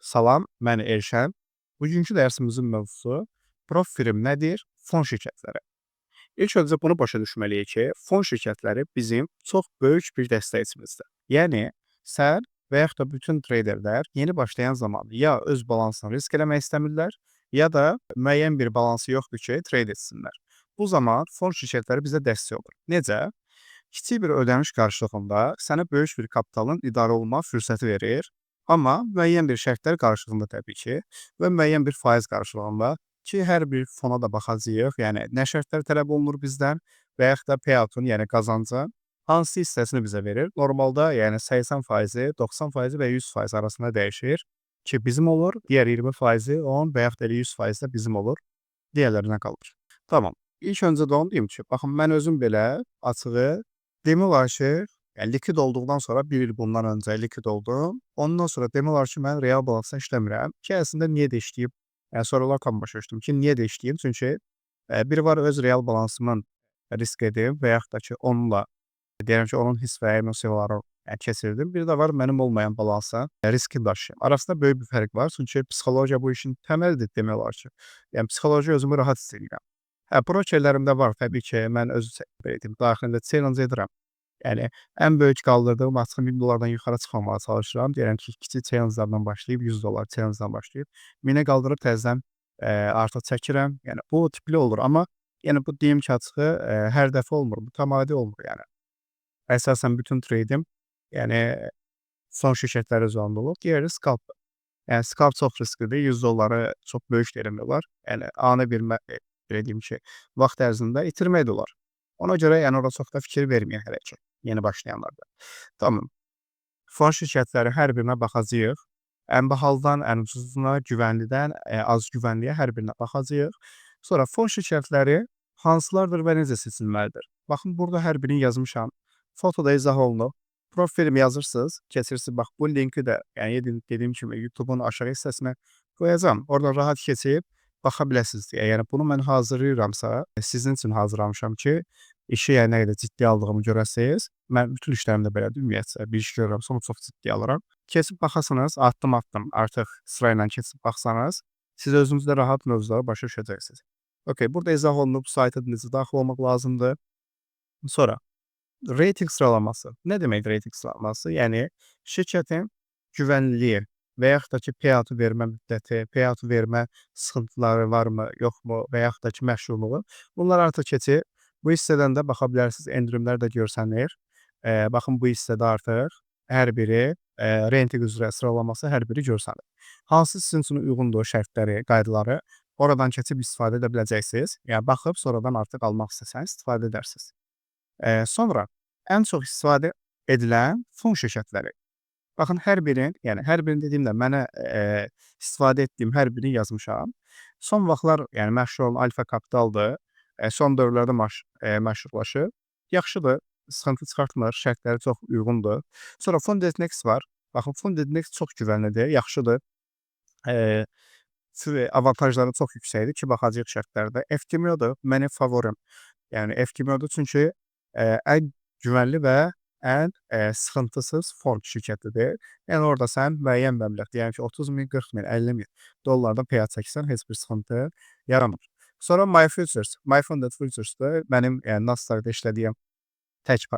Salam, mən Elşən. Bugünkü dərsimizin mövzusu profil nədir? Fon şirkətləri. İlk öncə bunu başa düşməliyik ki, fon şirkətləri bizim çox böyük bir dəstəkçimizdir. Yəni, sən və yaxud da bütün treyderlər yeni başlayan zaman ya öz balansını risk eləmək istəmirlər, ya da müəyyən bir balansı yoxdur ki, trade etsinlər. Bu zaman fon şirkətləri bizə dəstək olur. Necə? Kiçik bir ödəniş qarşılığında sənə böyük bir kapitalın idarə olunma fürsəti verir. Amma müəyyən bir şərtlər qarşılığında təbii ki və müəyyən bir faiz qarşılığında ki, hər bir fona da baxacağıq. Yəni nə şərtlər tələb olunur bizdən və yaxud da payoutun, yəni qazancın hansı hissəsini bizə verir? Normalda yəni 80%, 90% və 100% arasında dəyişir ki, bizim olur. Digər 20%, 10 və yaxud da 100% də bizim olur. Digərlərinə qalır. Tamam. İlk öncə də onu deyim ki, baxın mən özüm belə açığı demək olar ki, yəni likvid olduqdan sonra 1 il bundan öncə likvid oldum. Ondan sonra demək olar ki, mən real balansda işləmirəm ki, əslində niyə də işləyib? Yəni sonralar tam başa düşdüm ki, niyə də işləyim? Çünki biri var öz real balansımın risk edim və yaxud da ki, onunla deyirəm ki, onun hiss və emosiyaları keçirdim. Bir də var mənim olmayan balansa riski daşıyım. Arasında böyük bir fərq var. Çünki psixologiya bu işin təməlidir demək olar ki. Yəni psixoloji özümü rahat hiss edirəm. Brokerlərimdə var təbii ki, mən özü belə deyim, daxilində challenge edirəm. Yəni ən böyük qaldırdığım açığı $1000-dan yuxarı çıxmamağa çalışıram. Deyirəm ki, kiçik challenge-lardan başlayıb $100 challenge-dan başlayıb 1000-ə qaldırıb təzədən artıq çəkirəm. Yəni bu tipli olur, amma yəni bu deyim ki, açığı hər dəfə olmur. Bu tamamilə olmur yəni. Əsasən bütün treydim yəni son şirkətlər üzərində olur. Digəri scalp. Yəni scalp çox risklidir. $100 çox böyük demək olar. Yəni ani bir belə deyim ki, vaxt ərzində itirmək də olar. Ona görə yəni ora çox da fikir verməyin hələ ki, yeni başlayanlarda. Tamam. Fon şirkətləri hər birinə baxacağıq. Ən bahalıdan ən ucuzuna, güvənlidən az güvənliyə hər birinə baxacağıq. Sonra fon şirkətləri hansılardır və necə seçilməlidir? Baxın, burada hər birini yazmışam. Fotoda izah olunub. Profilimi yazırsınız, keçirsiniz. Bax, bu linki də yəni dediyim kimi YouTube-un aşağı hissəsinə qoyacağam. Oradan rahat keçib baxa biləsiniz deyə. Yəni bunu mən hazırlayıramsa, sizin üçün hazırlamışam ki, işi yəni nə qədər ciddi aldığımı görəsiniz. Mən bütün işlərimdə belədir ümumiyyətlə. Bir iş görürəmsə onu çox ciddi alıram. Keçib baxasınız, addım-addım artıq sırayla keçib baxsanız, siz özünüz də rahat mövzuları başa düşəcəksiniz. Okay, burada izah olunub, sayta necə daxil olmaq lazımdır. Sonra reyting sıralaması. Nə demək reyting sıralaması? Yəni şirkətin güvənliliyi və yaxud da ki, payout vermə müddəti, payout vermə sıxıntıları varmı, yoxmu və yaxud da ki, məşhurluğu. Bunlar artıq keçir. Bu hissədən də baxa bilərsiniz, endirimlər də görsənir. Baxın, bu hissədə artıq hər biri reyting üzrə sıralaması hər biri görsənir. Hansı sizin üçün uyğundur şərtləri, qaydaları oradan keçib istifadə edə biləcəksiniz. Yəni baxıb sonradan artıq almaq istəsəniz istifadə edərsiniz. Sonra ən çox istifadə edilən fon şirkətləri. Baxın, hər birini, yəni hər birini dediyimdə mənə istifadə etdiyim hər birini yazmışam. Son vaxtlar yəni məşhur olan Alfa Capitaldır. Son dövrlərdə məşhurlaşıb. Yaxşıdır, sıxıntı çıxartmır, şərtləri çox uyğundur. Sonra Funded.Next var. Baxın, Funded.Next çox güvənlidir, yaxşıdır. Avantajları çox yüksəkdir ki, baxacağıq şərtlərdə. FTMO-dur, mənim favorim. Yəni FTMO-dur çünki ən güvənli və ən sıxıntısız fon şirkətidir. Yəni orada sən müəyyən məbləğ, deyək ki, 30.000, 40.000, 50.000 dollardan payout çəksən heç bir sıxıntı yaramır. Sonra MyFutures, MyFunded Futures'dır. Mənim yəni Nasdaqda işlədiyim tək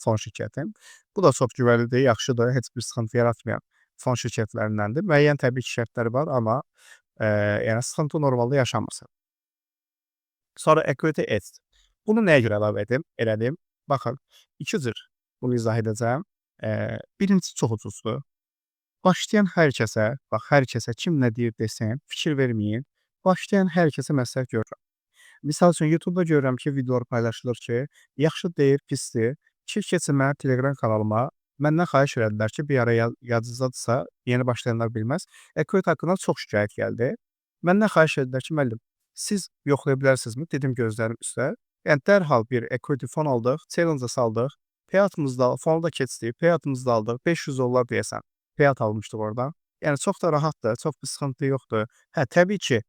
fon şirkətim. Bu da çox güvənlidir, yaxşıdır, heç bir sıxıntı yaratmayan fon şirkətlərindəndir. Müəyyən təbii ki, şərtləri var, amma yəni sıxıntı normalda yaşamırsın. Sonra Equity Edge. Bunu nəyə görə əlavə elədim? Baxın, 2 cür bunu izah edəcəm. Birincisi çox ucuzdur. Başlayan hər kəsə, bax hər kəsə kim nə deyir desin, fikir verməyin. Başlayan hər kəsə məsləhət görürəm. Misal üçün, YouTube-da görürəm ki, videolar paylaşılır ki, yaxşı deyir, pisdir. Keçin mənim Telegram kanalıma. Məndən xahiş elədilər ki, bir ara yadınızdadırsa, yeni başlayanlar bilməz. Equity haqqında çox şikayət gəldi. Məndən xahiş elədilər ki, müəllim, siz yoxlaya bilərsinizmi? Dedim gözlərim üstə. Yəni dərhal bir equity fon aldıq, challenge-a saldıq. Payout'ımızda, fonu da keçdik, payout'ımızda aldıq. $500 deyəsən, payout almışdıq oradan. Yəni çox da rahatdır, çox bir sıxıntı yoxdur. Hə, təbii ki,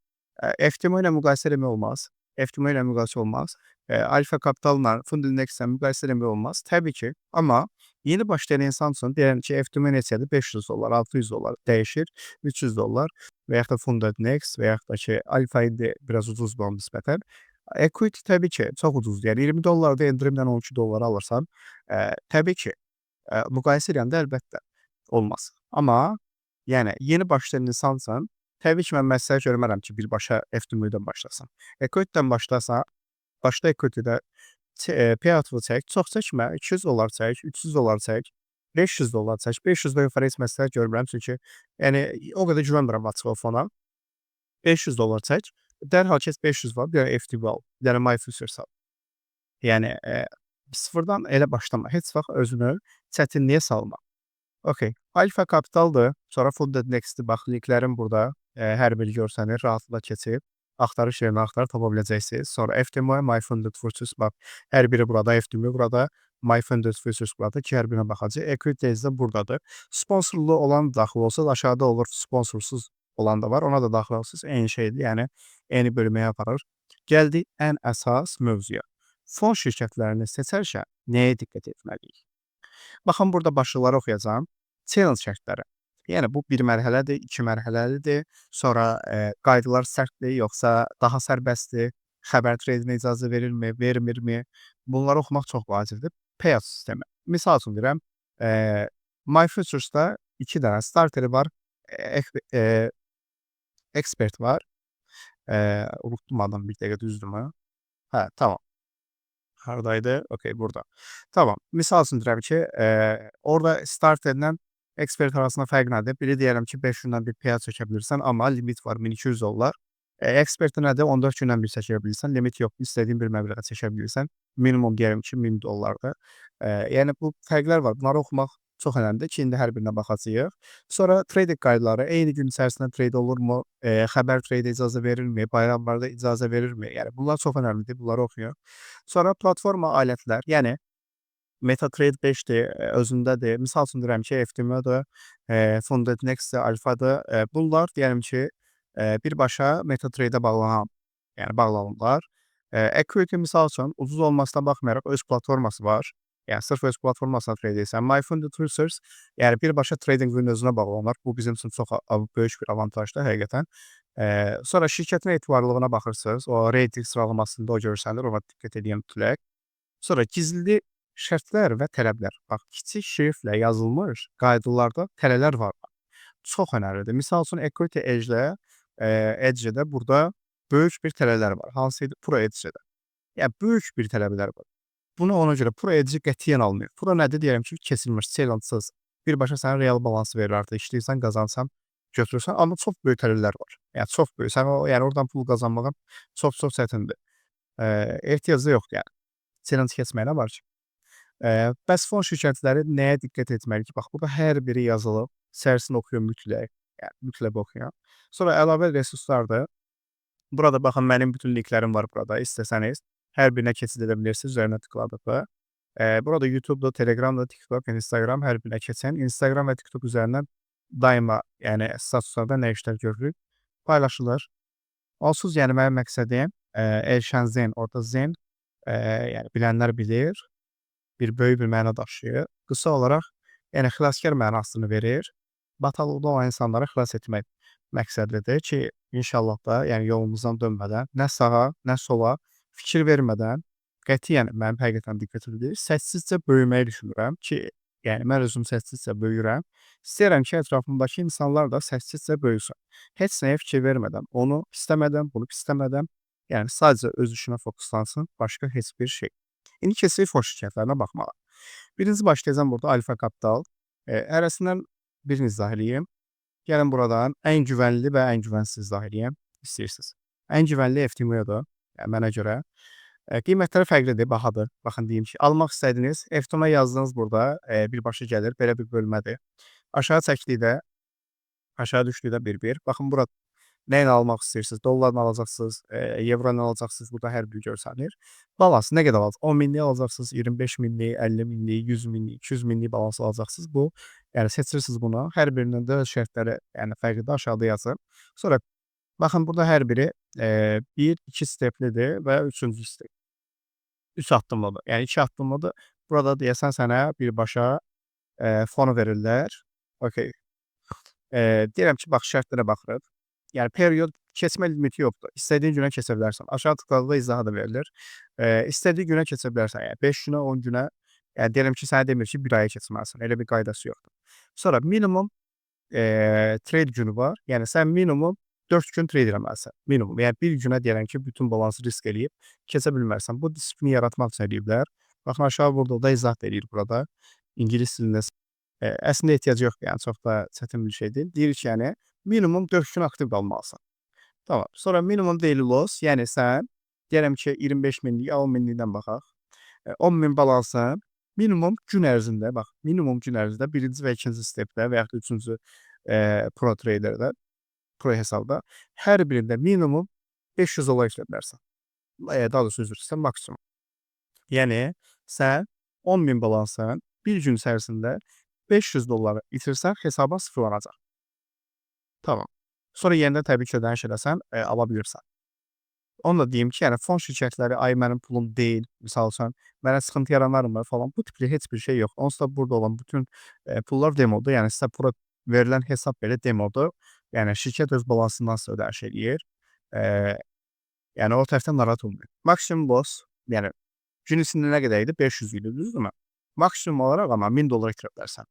FTMO ilə müqayisə eləmək olmaz. FTMO ilə müqayisə olmaz. Alfa Capital'la, Funded.Next-lə müqayisə eləmək olmaz. Təbii ki, amma Yeni başlayan insan üçün deyirəm ki, FTM neçədir? $500, $600 dəyişir, $300 və yaxud da Funded.Next və yaxud da ki, Alpha indi biraz ucuzdur ona nisbətən. Equity təbii ki, çox ucuzdur. Yəni $20-da endirimlə $12 alırsan, təbii ki, müqayisə edəndə əlbəttə olmaz. Amma yəni yeni başlayan insan üçün təbii ki, mən məsləhət görmərəm ki, birbaşa FTM-dən başlasın. Equity-dən başlasa, başda Equity-də payout-unu çək, çox çəkmə, $200 çək, $300 çək, $500 çək. 500-dən yuxarı heç məsləhət görmürəm, çünki yəni o qədər güvənmirəm açıq o fona. $500 çək, dərhal keç 500 var, bir dənə FTV al, bir dənə MyFutures al. Yəni sıfırdan elə başlama, heç vaxt özünü çətinliyə salma. Okay, Alpha Capitaldır, sonra Funded.Next-dir, bax linklərim burada, hər biri görsənir, rahatlıqla keçib axtarış yerinə axtarıb tapa biləcəksiniz. Sonra FTM, MyFunded.Futures, bax hər biri burada, FTM burada, MyFunded.Futures burada ki, hər birinə baxacaq. Equities də buradadır. Sponsorlu olan daxil olsa, aşağıda olur, sponsorsuz olan da var, ona da daxil olursunuz. Eyni şeydir, yəni eyni bölməyə aparır. Gəldik ən əsas mövzuya. Fon şirkətlərini seçərkən nəyə diqqət etməliyik? Baxın, burada başlıqları oxuyacağam. Challenge şərtləri. Yəni bu bir mərhələdir, 2 mərhələlidir. Sonra qaydalar sərtdir, yoxsa daha sərbəstdir? Xəbər tradingə icazə verirmi, vermirmi? Bunları oxumaq çox vacibdir. Payout sistemi. Misal üçün deyirəm, MyFutures'da 2 dənə starteri var, expert var. Unutdum adını, bir dəqiqə düzdürmü? Hə, tamam. Hardaydı? Okay, burada. Tamam. Misal üçün deyirəm ki, orada starterlə expert arasında fərq nədir? Biri deyərəm ki, 5 gündən bir payout çəkə bilirsən, amma limit var $1200. Expert nədir? 14 gündən bir çəkə bilirsən, limit yox, istədiyin bir məbləğə çəkə bilirsən. Minimum deyərəm ki, $1000-dır. Yəni bu fərqlər var. Bunları oxumaq çox önəmlidir ki, indi hər birinə baxacağıq. Sonra trading qaydaları, eyni gün içərisində trade olurmu? Xəbər trade icazə verirmi? Bayramlarda icazə verirmi? Yəni bunlar çox önəmlidir, bunları oxuyun. Sonra platforma alətlər, yəni MetaTrader 5-dir, özündədir. Misal üçün deyirəm ki, FTM-dir, Funded.Next-dir, Alpha-dır. Bunlar deyərəm ki, birbaşa MetaTrader-ə bağlanan, yəni bağlanırlar. Equity misal üçün ucuz olmasına baxmayaraq öz platforması var. Yəni sırf öz platformasına trade edirsən. MyFunded.Futures, yəni birbaşa trading Windows-una bağlanırlar. Bu bizim üçün çox böyük bir avantajdır həqiqətən. Sonra şirkətin etibarlılığına baxırsınız. O rating sıralamasında o görsənir, ona diqqət edin mütləq. Sonra gizli şərtlər və tələblər. Bax, kiçik şriftlə yazılmış qaydalarda tələlər var. Çox önəmlidir. Misal üçün Equity Edge-də burada böyük bir tələlər var. Hansı idi? Pro Edge-də. Yəni böyük bir tələblər var. Bunu ona görə Pro Edge qətiyyən almıyor. Pro nədir? Deyirəm ki, kesilmiş, challenge-sız. Birbaşa sənə real balansı verir artıq. İşləyirsən, qazansan, götürürsən. Amma çox böyük tələlər var. Yəni çox böyük. Sən yəni oradan pul qazanmağın çox çətindir. Ehtiyacı yoxdur yəni. Challenge keçməyinə var ki. Bəs fon şirkətləri nəyə diqqət etməli ki? Bax, burada hər biri yazılıb. Sərisini oxuyun mütləq. Yəni mütləq oxuyun. Sonra əlavə resurslardır. Burada baxın, mənim bütün linklərim var burada. İstəsəniz hər birinə keçid edə bilirsiniz. Üzərinə tıkladıqda. Burada YouTube-da, Telegram-da, TikTok, Instagram hər birinə keçin. Instagram və TikTok üzərindən daima, yəni statuslarda nə işlər görürük? Paylaşılır. Onsuz yəni mənim məqsədim Elşən Zen, orada Zen, yəni bilənlər bilir. Bir böyük bir məna daşıyır. Qısa olaraq, yəni xilaskar mənasını verir. Bataqlıqda olan insanları xilas etmək məqsədlidir ki, inşallah da yəni yolumuzdan dönmədən, nə sağa, nə sola fikir vermədən, qətiyyən mənim həqiqətən diqqətimdir. Səssizcə böyüməyi düşünürəm ki, yəni mən özüm səssizcə böyüyürəm. İstəyirəm ki, ətrafımdakı insanlar da səssizcə böyüsün. Heç nəyə fikir vermədən, onu istəmədən, bunu istəmədən, yəni sadəcə öz işinə fokuslansın, başqa heç bir şey. İndi keçirik fon şirkətlərinə baxmağa. Birinci başlayacağım burada Alpha Capital. Hərəsindən birini izah edeyim. Gəlin buradan ən güvənli və ən güvənsiz izah edeyim. İstəyirsiniz. Ən güvənli FTM-dir, yəni mənə görə. Qiymətləri fərqlidir, bahadır. Baxın deyim ki, almaq istədiniz, FTM yazdınız burada, birbaşa gəlir, belə bir bölmədir. Aşağı çəkdikdə, aşağı düşdükdə bir-bir. Baxın burada nə ilə almaq istəyirsiniz? Dollarla alacaqsınız, evro ilə alacaqsınız, burada hər biri görsənir. Balans nə qədər alacaqsınız? 10 minlik alacaqsınız, 25 minlik, 50 minlik, 100 minlik, 200 minlik balans alacaqsınız. Bu, yəni seçirsiniz bunu. Hər birinin də şərtləri, yəni fərqlidir, aşağıda yazır. Sonra baxın, burada hər biri 1-2 steplidir və 3-cü step. 3 addımlıdır. Yəni 2 addımlıdır. Burada deyəsən sənə birbaşa fonu verirlər. Okay. Deyirəm ki, bax şərtlərə baxırıq. Yəni period keçmə limiti yoxdur. İstədiyin günə keçə bilərsən. Aşağı tıkladıqda izahat da verilir. İstədiyin günə keçə bilərsən. Yəni 5 günə, 10 günə, yəni deyirəm ki, sənə demir ki, 1 aya keçməlisən. Elə bir qaydası yoxdur. Sonra minimum trade günü var. Yəni sən minimum 4 gün trade eləməlisən. Minimum. Yəni bir günə deyirəm ki, bütün balansı risk eləyib keçə bilmərsən. Bu disiplini yaratmaq üçün eləyiblər. Baxın aşağı burada da izahat eləyir burada. İngilis dilində əslində ehtiyacı yoxdur, yəni çox da çətin bir şey deyil. Deyir ki, yəni minimum 4 gün aktiv qalmalısan. Tamam. Sonra minimum daily loss, yəni sən deyirəm ki, 25 minlik, 10 minlikdən baxaq. 10 min balansın minimum gün ərzində, bax, minimum gün ərzində birinci və ikinci stepdə və yaxud da üçüncü pro traderdə, pro hesabda hər birində minimum 500 dolar işlə bilərsən. Daha doğrusu üzr istəyirəm, maksimum. Yəni sən 10 min balansın bir gün içərisində 500 doları itirsən, hesaba sıfırlanacaq. Tamam. Sonra yenidən təbii ki, ödəniş eləsən, ala bilirsən. Onu da deyim ki, yəni fon şirkətləri ay mənim pulum deyil, misal üçün, mənə sıxıntı yaranarmı falan, bu tipli heç bir şey yox. Onsuz da burada olan bütün pullar demodur. Yəni sizə bura verilən hesab belə demodur. Yəni şirkət öz balansından sizə ödəniş eləyir. Yəni o tərəfdən narahat olmayın. Maksimum loss, yəni gün içində nə qədər idi? 500 idi, düzdürmü? Maksimum olaraq amma 1000 dollar itirə bilərsən.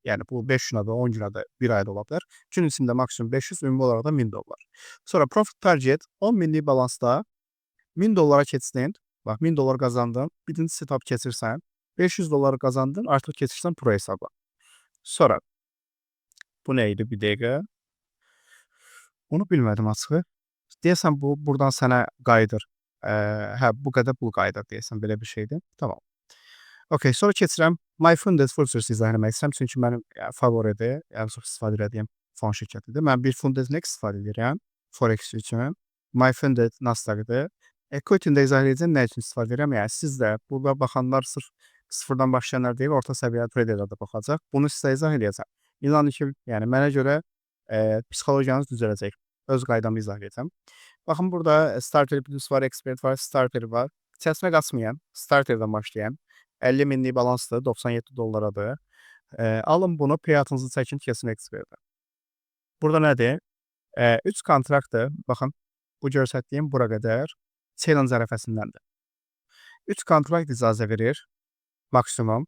Yəni bu 5 günə də, 10 günə də, 1 ayda ola bilər. Gün içində maksimum 500, ümumi olaraq da 1000 dollar. Sonra profit target 10 minlik balansda 1000 dollara keçdin, bax 1000 dollar qazandın, birinci setup keçirsən, 500 dollar qazandın, artıq keçirsən pro hesaba. Sonra bu nə idi bir dəqiqə? Onu bilmədim açığı. Deyəsən bu buradan sənə qayıdır. Hə, bu qədər pul qayıdır deyəsən, belə bir şeydir. Tamam. Okay, sonra keçirəm. MyFunded Futures izah eləmək istəyirəm, çünki mənim favoridir, yəni çox istifadə etdiyim fon şirkətidir. Mən bir Funded Next istifadə edirəm Forex üçün. MyFunded Nasdaq-dır. Equity-də izah edəcəm, nə üçün istifadə edirəm? Yəni siz də burada baxanlar sırf sıfırdan başlayanlar deyil, orta səviyyəli traderlər də baxacaq. Bunu sizə izah edəcəm. İnanın ki, yəni mənə görə psixologiyanız düzələcək. Öz qaydamı izah edəcəm. Baxın burada Starter Plus var, Expert var, Starter var. İçərisinə qaçmayın. Starterdən başlayın. 50 minlik balansdır, 97 dollaradır. Alın bunu, payatınızı çəkin, kesin Expert'ə. Burada nədir? 3 kontraktdır. Baxın, bu göstərdiyim bura qədər challenge ərəfəsindəndir. 3 kontrakt icazə verir, maksimum.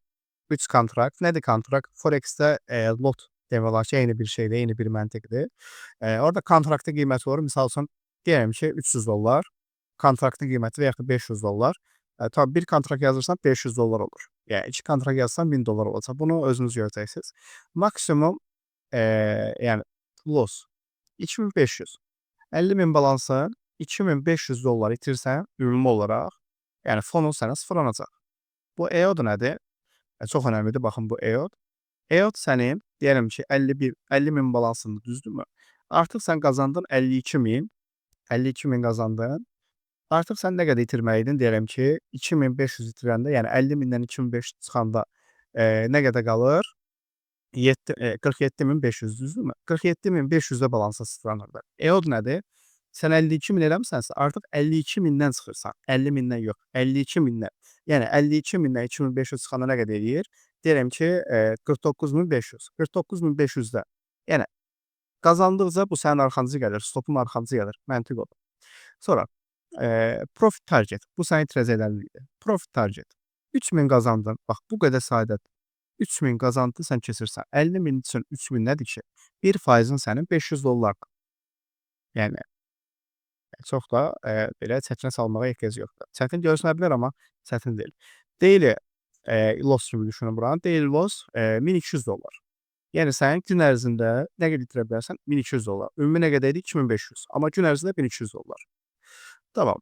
3 kontrakt. Nədir kontrakt? Forex-də lot demək olar ki, eyni bir şeydir, eyni bir məntiqdir. Orada kontraktın qiyməti olur. Misal üçün, deyirəm ki, 300 dollar. Kontraktın qiyməti və yaxud da 500 dollar. Tabii bir kontrakt yazırsan 500 dollar olur. Yəni 2 kontrakt yazsan 1000 dollar olacaq. Bunu özünüz görəcəksiniz. Maksimum yəni loss 2500. 50 min balansın 2500 dollar itirsən ümumi olaraq, yəni fonun sənə sıfırlanacaq. Bu EOD nədir? Çox önəmlidir. Baxın bu EOD. EOD sənin deyirəm ki 50 min balansında, düzdürmü? Artıq sən qazandın 52 min. 52 min qazandın. Artıq sən nə qədər itirməliydin? Deyirəm ki 2500 itirəndə, yəni 50 mindən 2500 çıxanda nə qədər qalır? 47500, düzdürmü? 47500-də balansa sıfırlanır. EOD nədir? Sən 52 min eləmisənsə, artıq 52 mindən çıxırsan. 50 mindən yox, 52 mindən. Yəni 52 mindən 2500 çıxanda nə qədər eləyir? Deyirəm ki 49500. 49500-də. Yəni qazandıqca bu sənin arxanıza gəlir, stopun arxanıza gəlir. Məntiq odur. Sonra profit target. Bu sənin itirəcəklərindir. Profit target. 3000 qazandın. Bax bu qədər sadə. 3000 qazandın, sən keçirsən. 50 min üçün 3000 nədir ki? 1%-in sənin 500 dollardır. Yəni çox da belə çətinə salmağa ehtiyac yoxdur. Çətin görünə bilər, amma çətin deyil. Daily loss kimi düşünün buranı. Daily loss 1200 dollar. Yəni sənin gün ərzində nə qədər itirə bilərsən? 1200 dollar. Ümumi nə qədər idi? 2500. Amma gün ərzində 1200 dollar. Tamam.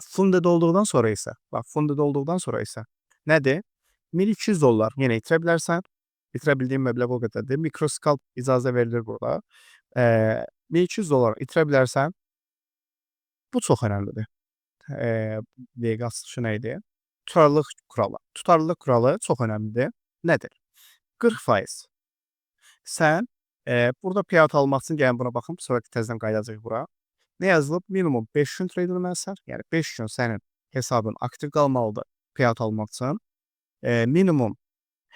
Funded olduqdan sonra isə, bax, funded olduqdan sonra isə nədir? 1200 dollar yenə itirə bilərsən. İtirə bildiyin məbləğ o qədərdir. Mikroscalp icazə verilir burada. 1200 dollar itirə bilərsən. Bu çox önəmlidir. Dəqiqə açılışı nə idi? Tutarlılıq kuralı. Tutarlılıq kuralı çox önəmlidir. Nədir? 40%. Sən burada payout almaq üçün gəlin buna baxın. Sonra təzədən qayıdacaq bura. Nə yazılıb? Minimum 5 gün trade eləməlisən. Yəni 5 gün sənin hesabın aktiv qalmalıdır payout almaq üçün. Minimum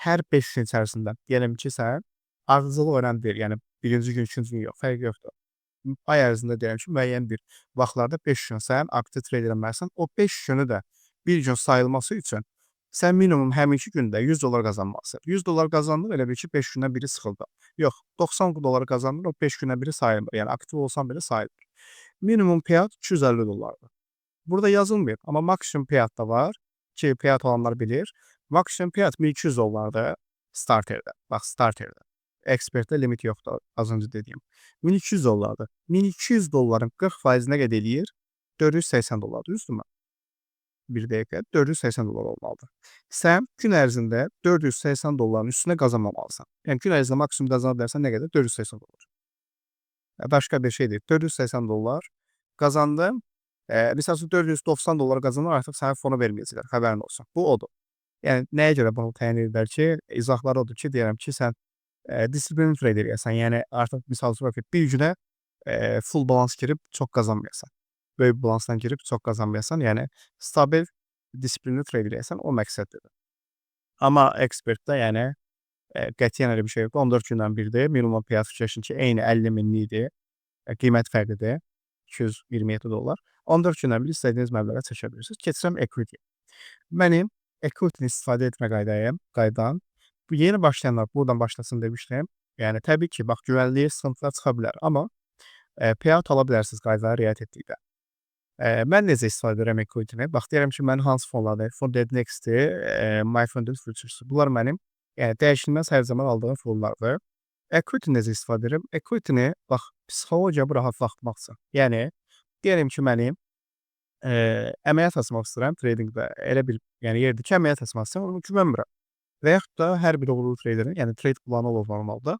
hər 5 gün içərisində diyelim ki, sən ardıcıllıq önəmli deyil. Yəni birinci gün, ikinci gün yox, fərqi yoxdur. Ay ərzində deyirəm ki, müəyyən bir vaxtlarda 5 gün sən aktiv treyd eləməlisən. O 5 günü də bir gün sayılması üçün sən minimum həminki gündə $100 qazanmalısan. $100 qazandın, elə bil ki, 5 gündən biri sıxıldı. Yox, $90 qazandın, o 5 gündən biri sayılmır. Yəni aktiv olsan belə sayılmır. Minimum payout $250-dır. Burada yazılmayıb, amma maksimum payout da var ki, payout olanlar bilir. Maksimum payout $1200-dır starterdə. Bax, starterdə. Ekspertdə limit yoxdur, az öncə dediyim. $1200-dır. $1200-ın 40% nə qədər eləyir? $480, düzdürmü? Bir dəqiqə $480 olmalıdır. Sən gün ərzində $480-ın üstünə qazanmamalısan. Yəni gün ərzində maksimum qazana bilərsən nə qədər? $480. Başqa bir şey deyil. $480 qazandın. Misal üçün $490 qazanır, artıq sənə fonu verməyəcəklər, xəbərin olsun. Bu odur. Yəni nəyə görə bunu təyin edirlər ki, izahları odur ki, deyirəm ki, sən disiplin trade eləyəsən. Yəni artıq misal üçün bir günə full balans girib çox qazanmayasan. Böyük balansdan girib çox qazanmayasan, yəni stabil, disiplinli trade eləyəsən, o məqsəddir. Amma ekspertdə yəni qətiyyən elə bir şey yoxdur. 14 gündən birdir. Minimum payout fikirləşin ki, eyni 50 minlik idi. Qiymət fərqidir. $227. 14 gündən bir istədiyiniz məbləğə çəkə bilirsiniz. Keçirəm equity. Mənim equity-ni istifadə etmə qaydam. Bu yeni başlayanlar buradan başlasın demişdim. Yəni təbii ki, bax güvənliyə sıxıntılar çıxa bilər, amma payout ala bilərsiniz qaydalara riayət etdikdə. Mən necə istifadə edirəm equity-ni? Bax deyirəm ki, mənim hansı fonlardır? Funded Next-dir, MyFunded Futures. Bunlar mənim yəni dəyişilməz hər zaman aldığım fonlardır. Equity necə istifadə edirəm? Equity-ni bax psixologiyamı rahatlatmaq üçün. Yəni deyirəm ki, mənim əməliyyat açmaq istəyirəm tradingdə. Elə bir yəni yerdir ki, əməliyyat açmaq istəyirəm, onu güvənmirəm. Və yaxud da hər bir uğurlu traderin, yəni trade planı olur normalda.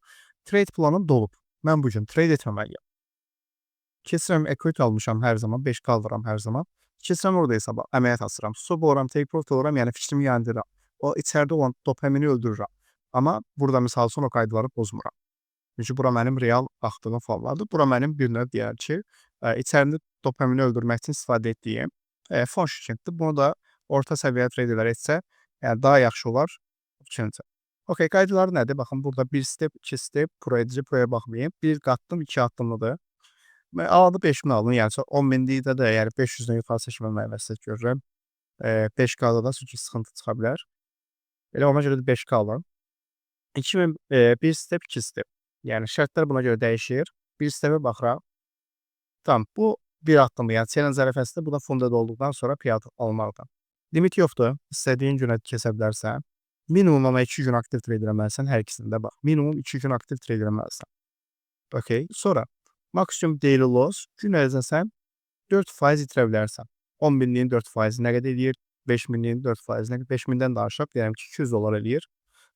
Trade planım dolub. Mən bu gün trade etməməliyəm. Keçirəm equity almışam hər zaman, 5 qaldıram hər zaman. Keçirəm orada hesaba, əməliyyat açıram. Stop oluram, take profit oluram, yəni fikrimi yandırıram. O içəridə olan dopamini öldürürəm. Amma burada misal üçün o qaydaları pozmuram. Çünki bura mənim real baxdığım fonlardır. Bura mənim bir növ deyər ki, içərisində dopamini öldürmək üçün istifadə etdiyim fon şirkətdir. Bunu da orta səviyyəli traderlər etsə, yəni daha yaxşı olar. Fikrimcə. Okay, qaydaları nədir? Baxın, burada 1 step, 2 step, pro edici, proya baxmayın. 1 qatdım, 2 addımlıdır. Mən aldı 5000 aldım, yəni 10.000-likdə də, yəni 500-dən yuxarı seçməməyi məsləhət görürəm. 5K-da da çünki sıxıntı çıxa bilər. Elə ona görə də 5K alın. 2000 1 step, 2 step. Yəni şərtlər buna görə dəyişir. 1 stepə baxıram. Tamam, bu bir addımdır. Yəni challenge ərəfəsində bu da funded olduqdan sonra payout almalıdır. Limit yoxdur. İstədiyin günə kəsə bilərsən. Minimum amma 2 gün aktiv trade eləməlisən hər ikisində bax. Minimum 2 gün aktiv trade eləməlisən. Okay. Sonra maksimum daily loss gün ərzində sən 4% itirə bilərsən. 10.000-liyin 4% nə qədər eləyir? 5.000-liyin 4% nə qədər? 5.000-dən də aşağı deyirəm ki, $200 eləyir.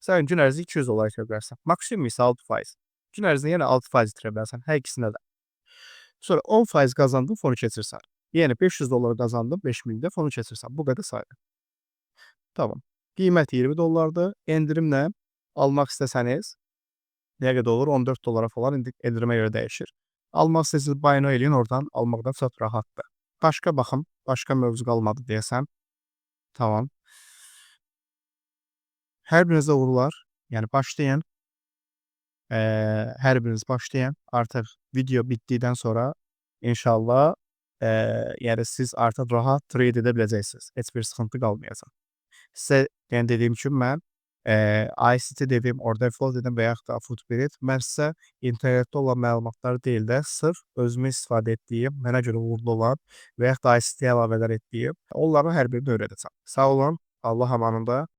Sən gün ərzində $200 itirə bilərsən. Maksimum isə 6%. Gün ərzində yenə 6% itirə bilərsən hər ikisində də. Sonra 10% qazandın, fonu keçirsən. Yəni $500 qazandın, 5.000-də fonu keçirsən. Bu qədər sayılır. Tamam. Qiymət $20-dır. Endirimlə almaq istəsəniz nə qədər olur? $14 falan endirimə görə dəyişir. Almaq istəsəniz buy now eləyin, oradan almaqda çox rahatdır. Başqa baxım, başqa mövzu qalmadı deyəsəm. Tamam. Hər birinizə uğurlar. Yəni başlayın. Hər biriniz başlayın. Artıq video bitdikdən sonra inşallah yəni siz artıq rahat trade edə biləcəksiniz. Heç bir sıxıntı qalmayacaq. Sizə yəni dediyim kimi mən ICT dedim, orada flow dedim və yaxud da Footbridge. Mən sizə internetdə olan məlumatlar deyil də, sırf özümün istifadə etdiyim, mənə görə uğurlu olan və yaxud da ICT əlavələr etdiyim, onların hər birini öyrədəcəm. Sağ olun, Allah amanında.